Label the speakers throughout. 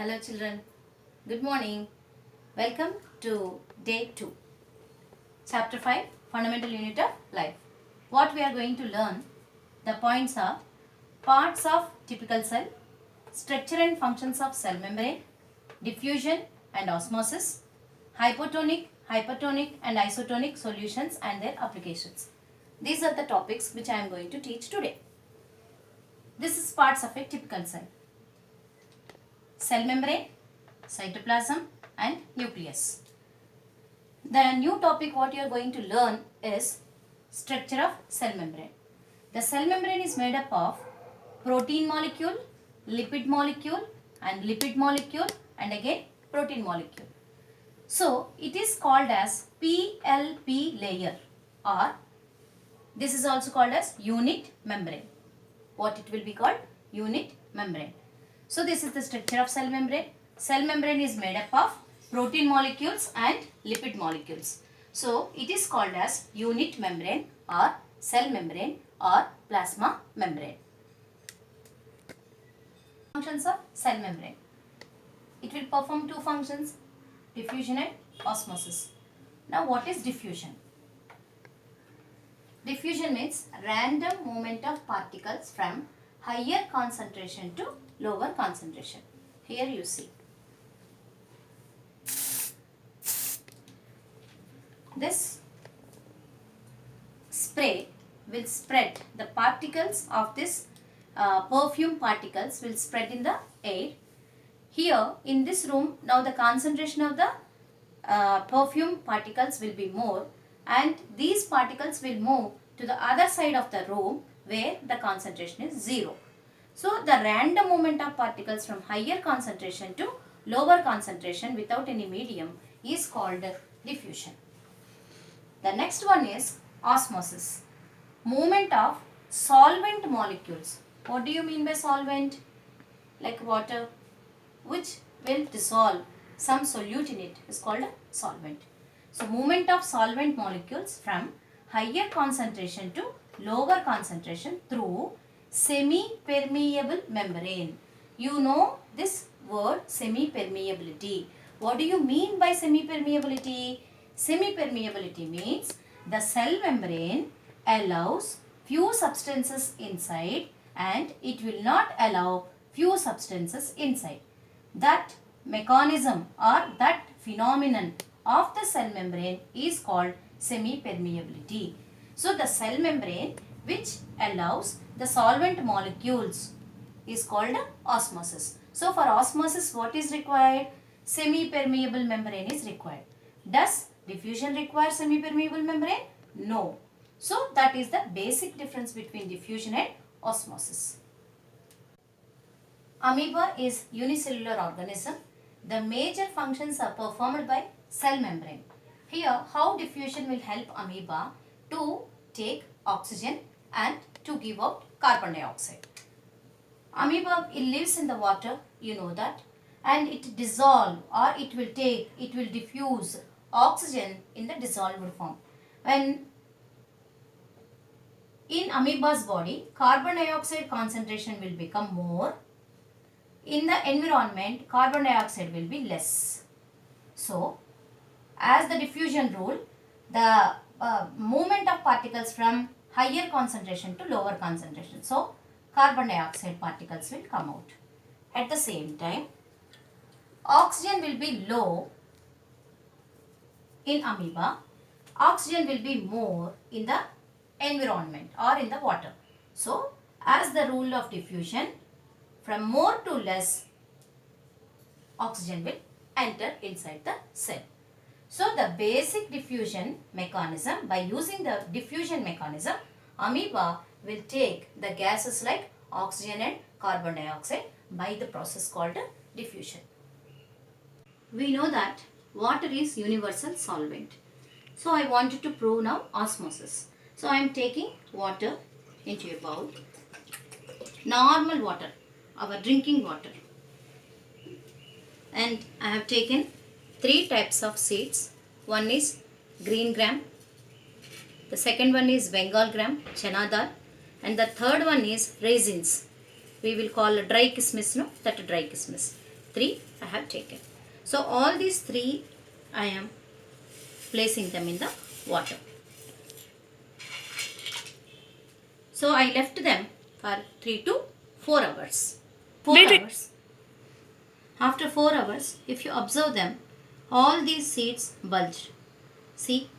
Speaker 1: Hello children, good morning. Welcome to day 2, chapter 5, fundamental unit of life. What we are going to learn, the points are parts of typical cell, structure and functions of cell membrane, diffusion and osmosis, hypotonic, hypertonic and isotonic solutions and their applications. These are the topics which I am going to teach today. This is parts of a typical cell. Cell membrane, cytoplasm and nucleus. The new topic what you are going to learn is structure of cell membrane. The cell membrane is made up of protein molecule, lipid molecule and lipid molecule and again protein molecule. So it is called as PLP layer, or this is also called as unit membrane. What it will be called? Unit membrane. So this is the structure of cell membrane. Cell membrane is made up of protein molecules and lipid molecules. So it is called as unit membrane or cell membrane or plasma membrane. Functions of cell membrane. It will perform two functions, diffusion and osmosis. Now what is diffusion? Diffusion means random movement of particles from higher concentration to lower concentration. Here you see. This spray will spread, the particles of this perfume particles will spread in the air. Here in this room, now the concentration of the perfume particles will be more, and these particles will move to the other side of the room where the concentration is 0. So the random movement of particles from higher concentration to lower concentration without any medium is called diffusion. The next one is osmosis. Movement of solvent molecules. What do you mean by solvent? Like water, which will dissolve some solute in it, is called a solvent. So movement of solvent molecules from higher concentration to lower concentration through semi-permeable membrane. You know this word semi-permeability. What do you mean by semi-permeability? Semi-permeability means the cell membrane allows few substances inside and it will not allow few substances inside. That mechanism or that phenomenon of the cell membrane is called semi-permeability. So the cell membrane which allows the solvent molecules is called osmosis. So for osmosis what is required? Semi-permeable membrane is required. Does diffusion require semi-permeable membrane? No. So that is the basic difference between diffusion and osmosis. Amoeba is unicellular organism. The major functions are performed by cell membrane. Here how diffusion will help amoeba to take oxygen and to give out carbon dioxide. Amoeba, it lives in the water, you know that, and it dissolve or it will diffuse oxygen in the dissolved form. When in amoeba's body, carbon dioxide concentration will become more. In the environment, carbon dioxide will be less. So, as the diffusion rule, the movement of particles from higher concentration to lower concentration. So, carbon dioxide particles will come out. At the same time, oxygen will be low in amoeba. Oxygen will be more in the environment or in the water. So, as the rule of diffusion, from more to less, oxygen will enter inside the cell. So, the basic diffusion mechanism, by using the diffusion mechanism, amoeba will take the gases like oxygen and carbon dioxide by the process called diffusion. We know that water is universal solvent. So, I wanted to prove now osmosis. So, I am taking water into a bowl, normal water, our drinking water, and I have taken 3 types of seeds. One is green gram, the second one is Bengal gram, chana dal, and the third one is raisins. We will call dry kismis, no? That dry kismis. 3 I have taken. So all these 3 I am placing them in the water. So I left them for 3 to 4 hours. 4 hours. After 4 hours, if you observe them, all these seeds bulged. See?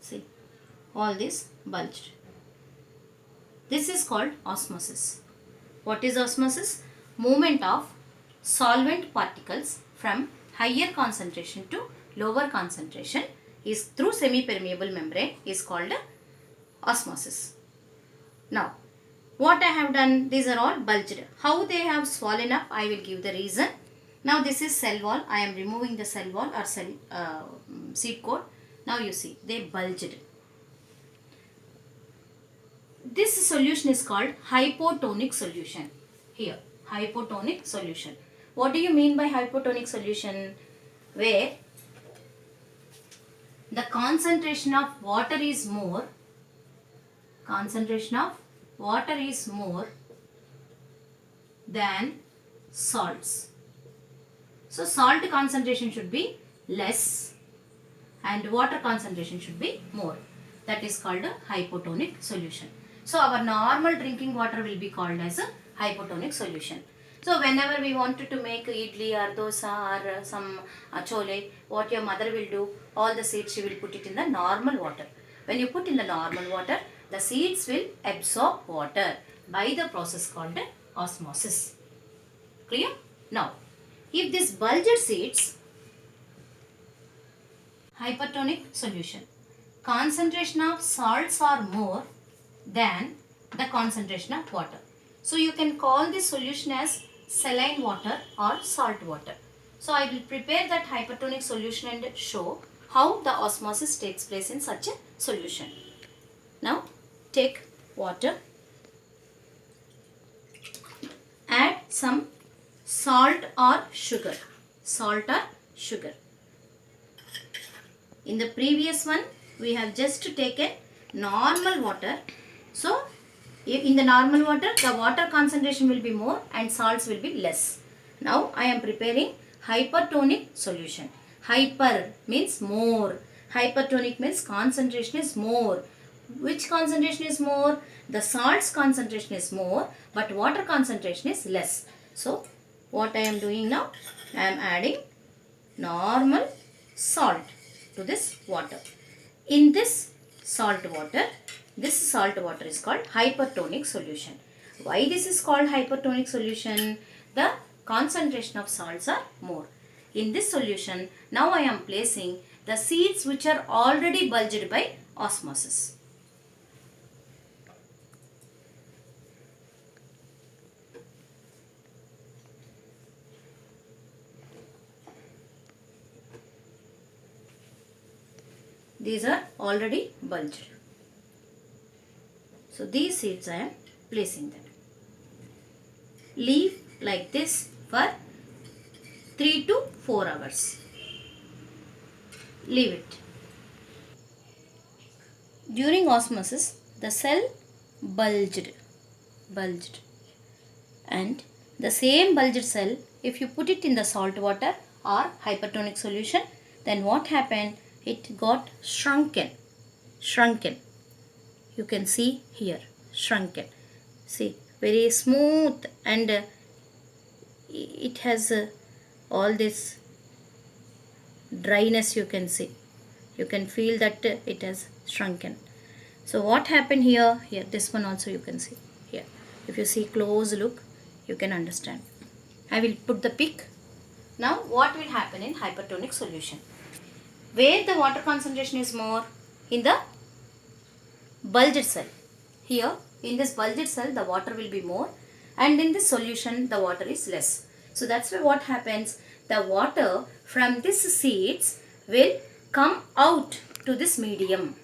Speaker 1: See? All this bulged. This is called osmosis. What is osmosis? Movement of solvent particles from higher concentration to lower concentration is through semi-permeable membrane is called osmosis. Now, what I have done, these are all bulged. How they have swollen up, I will give the reason. Now this is cell wall. I am removing the cell wall or cell seed coat. Now you see, they bulged. This solution is called hypotonic solution. Here, hypotonic solution. What do you mean by hypotonic solution? Where the concentration of water is more, than salts. So salt concentration should be less and water concentration should be more. That is called a hypotonic solution. So our normal drinking water will be called as a hypotonic solution. So whenever we wanted to make idli or dosa or some chole, what your mother will do, all the seeds she will put it in the normal water. When you put in the normal water, the seeds will absorb water by the process called osmosis. Clear? Now, if this bulged seeds, hypertonic solution, concentration of salts are more than the concentration of water. So you can call this solution as saline water or salt water. So I will prepare that hypertonic solution and show how the osmosis takes place in such a solution. Now take water, add some salt or sugar. In the previous one, we have just taken normal water. So, in the normal water, the water concentration will be more and salts will be less. Now, I am preparing hypertonic solution. Hyper means more. Hypertonic means concentration is more. Which concentration is more? The salts concentration is more, but water concentration is less. So, what I am doing now? I am adding normal salt to this water. In this salt water is called hypertonic solution. Why this is called hypertonic solution? The concentration of salts are more. In this solution, now I am placing the seeds which are already bulged by osmosis. These are already bulged. So these seeds I am placing them. Leave like this for 3 to 4 hours. Leave it. During osmosis, the cell bulged. And the same bulged cell, if you put it in the salt water or hypertonic solution, then what happened? It got shrunken. You can see here, shrunken. See, very smooth, and it has all this dryness you can see. You can feel that it has shrunken. So what happened here? Here, this one also you can see. Here, if you see close look, you can understand. I will put the pic. Now what will happen in hypertonic solution? Where the water concentration is more? In the bulged cell. Here, in this bulged cell, the water will be more, and in this solution, the water is less. So that's why what happens? The water from these seeds will come out to this medium.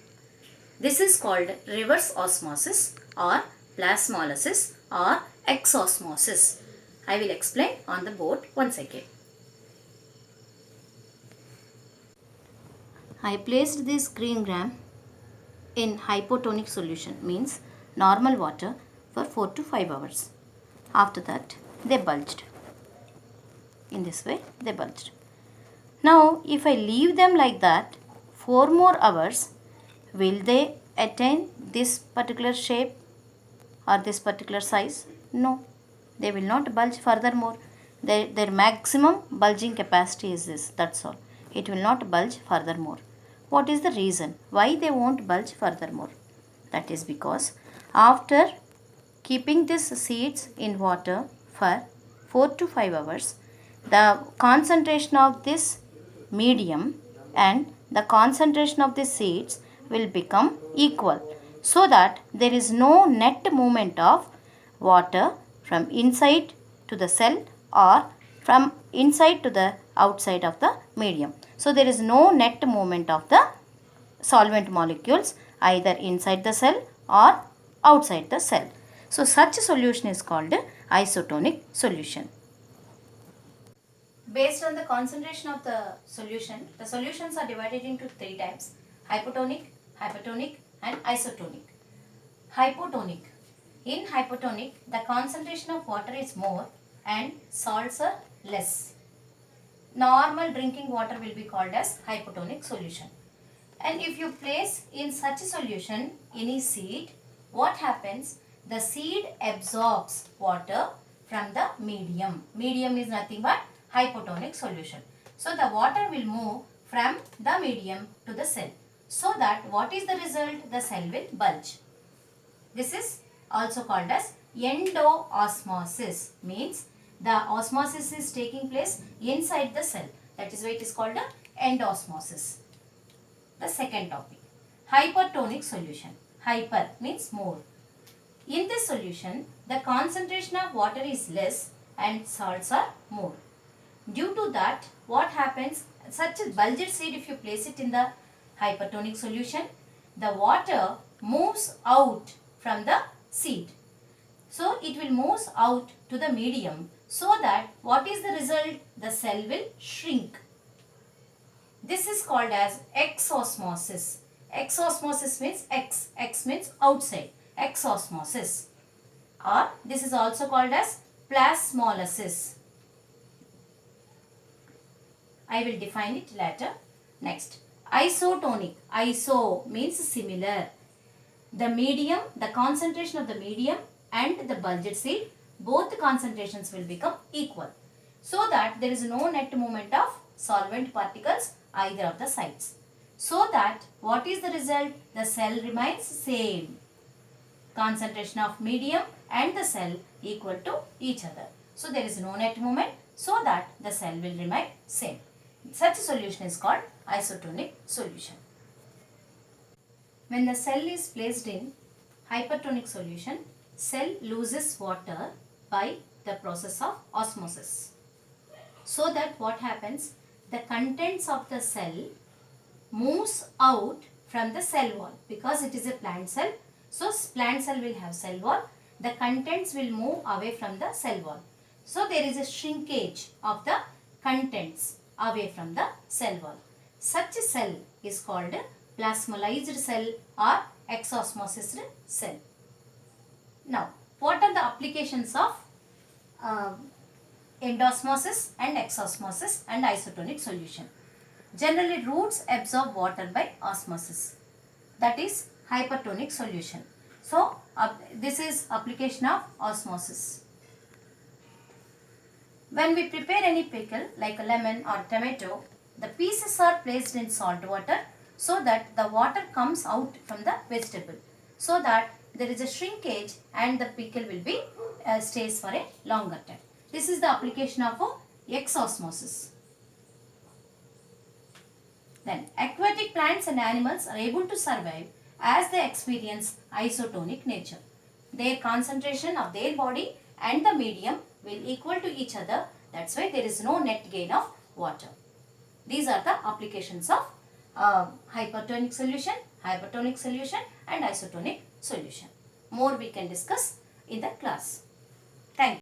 Speaker 1: This is called reverse osmosis or plasmolysis or exosmosis. I will explain on the board once again. I placed this green gram in hypotonic solution, means normal water, for 4 to 5 hours. After that, they bulged. In this way, they bulged. Now, if I leave them like that, 4 more hours, will they attain this particular shape or this particular size? No, they will not bulge furthermore. Their maximum bulging capacity is this, that's all. It will not bulge furthermore. What is the reason? Why they won't bulge furthermore? That is because after keeping these seeds in water for 4 to 5 hours, the concentration of this medium and the concentration of the seeds will become equal, so that there is no net movement of water from inside to the cell or from inside to the outside of the medium. So there is no net movement of the solvent molecules either inside the cell or outside the cell. So such a solution is called isotonic solution. Based on the concentration of the solutions are divided into 3 types: hypotonic, hypertonic and isotonic. Hypotonic. In hypotonic, the concentration of water is more and salts are less. Normal drinking water will be called as hypotonic solution. And if you place in such a solution any seed, what happens? The seed absorbs water from the medium. Medium is nothing but hypotonic solution. So the water will move from the medium to the cell. So that what is the result? The cell will bulge. This is also called as endoosmosis. Means the osmosis is taking place inside the cell. That is why it is called endosmosis. The second topic, hypertonic solution. Hyper means more. In this solution, the concentration of water is less and salts are more. Due to that, what happens? Such a bulged seed, if you place it in the hypertonic solution, the water moves out from the seed. So it will move out to the medium, so that what is the result? The cell will shrink. This is called as exosmosis. Exosmosis means X means outside. Exosmosis. Or this is also called as plasmolysis. I will define it later. Next, isotonic. Iso means similar. The medium, the concentration of the medium and the bulged seed, both concentrations will become equal, so that there is no net movement of solvent particles either of the sides. So that what is the result? The cell remains same. Concentration of medium and the cell equal to each other. So there is no net movement, so that the cell will remain same. Such a solution is called isotonic solution. When the cell is placed in hypertonic solution, cell loses water by the process of osmosis. So that what happens? The contents of the cell moves out from the cell wall, because it is a plant cell. So plant cell will have cell wall. The contents will move away from the cell wall. So there is a shrinkage of the contents away from the cell wall. Such a cell is called plasmolized cell or exosmosised cell. Now, what are the applications of endosmosis and exosmosis and isotonic solution? Generally, roots absorb water by osmosis. That is hypertonic solution. So, this is application of osmosis. When we prepare any pickle like a lemon or tomato, the pieces are placed in salt water, so that the water comes out from the vegetable, so that there is a shrinkage and the pickle will be stays for a longer time. This is the application of exosmosis. Then aquatic plants and animals are able to survive as they experience isotonic nature. Their concentration of their body and the medium will equal to each other. That's why there is no net gain of water. These are the applications of hypertonic solution and isotonic solution. More we can discuss in the class. Thank you.